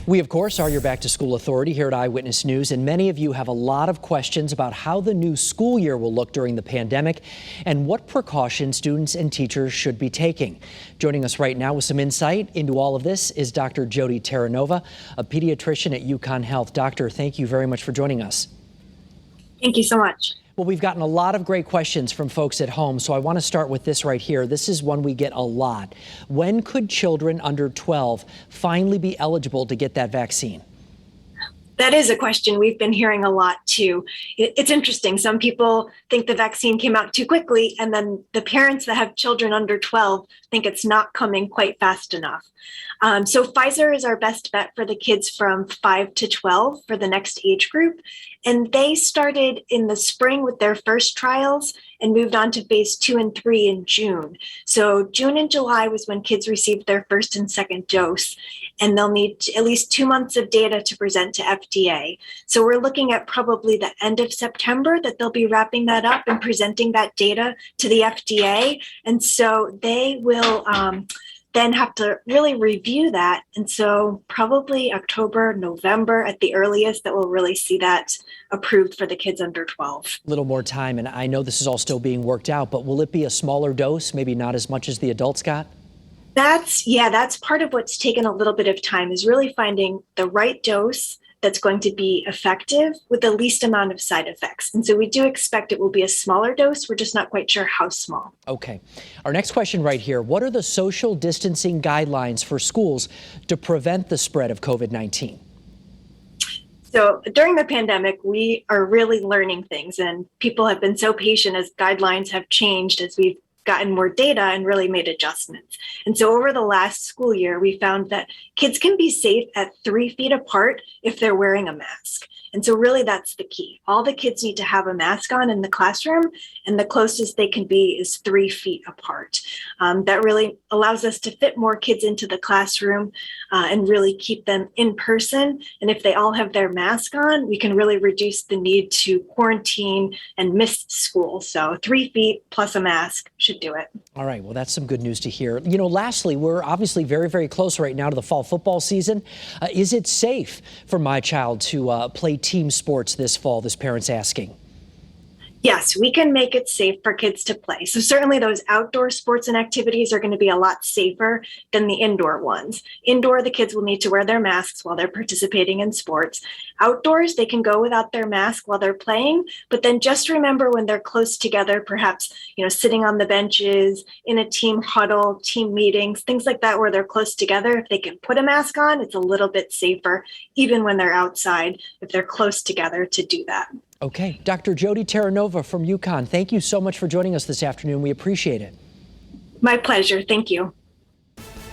We, of course, are your back-to-school authority here at Eyewitness News, and many of you have a lot of questions about how the new school year will look during the pandemic and what precautions students and teachers should be taking. Joining us right now with some insight into all of this is Dr. Jody Terranova, a pediatrician at UConn Health. Doctor, thank you very much for joining us. Thank you so much. Well, we've gotten a lot of great questions from folks at home, so I want to start with this right here. This is one we get a lot. When could children under 12 finally be eligible to get that vaccine? That is a question we've been hearing a lot too. It's interesting. Some people think the vaccine came out too quickly, and then the parents that have children under 12 think it's not coming quite fast enough. So Pfizer is our best bet for the kids from 5 to 12 for the next age group. And they started in the spring with their first trials and moved on to phase 2 and 3 in June. So June and July was when kids received their first and second dose, and they'll need at least 2 months of data to present to FDA. So we're looking at probably the end of September that they'll be wrapping that up and presenting that data to the FDA. And so they will then have to really review that. And so probably October, November at the earliest that we'll really see that approved for the kids under 12. A little more time, and I know this is all still being worked out, but will it be a smaller dose, maybe not as much as the adults got? That's part of what's taken a little bit of time, is really finding the right dose that's going to be effective with the least amount of side effects. And so we do expect it will be a smaller dose. We're just not quite sure how small. Okay. Our next question right here. What are the social distancing guidelines for schools to prevent the spread of COVID-19? So during the pandemic, we are really learning things, and people have been so patient as guidelines have changed as we've gotten more data and really made adjustments. And so over the last school year, we found that kids can be safe at 3 feet apart if they're wearing a mask. And so really that's the key. All the kids need to have a mask on in the classroom, and the closest they can be is 3 feet apart. That really allows us to fit more kids into the classroom and really keep them in person. And if they all have their mask on, we can really reduce the need to quarantine and miss school. So 3 feet plus a mask should do it. All right. Well, that's some good news to hear. You know, lastly, we're obviously very, very close right now to the fall football season. Is it safe for my child to play team sports this fall? This parent's asking. Yes, we can make it safe for kids to play. So certainly those outdoor sports and activities are going to be a lot safer than the indoor ones. Indoor, the kids will need to wear their masks while they're participating in sports. Outdoors, they can go without their mask while they're playing, but then just remember when they're close together, perhaps, sitting on the benches, in a team huddle, team meetings, things like that where they're close together, if they can put a mask on, it's a little bit safer, even when they're outside, if they're close together to do that. Okay. Dr. Jody Terranova from UConn, thank you so much for joining us this afternoon. We appreciate it. My pleasure. Thank you.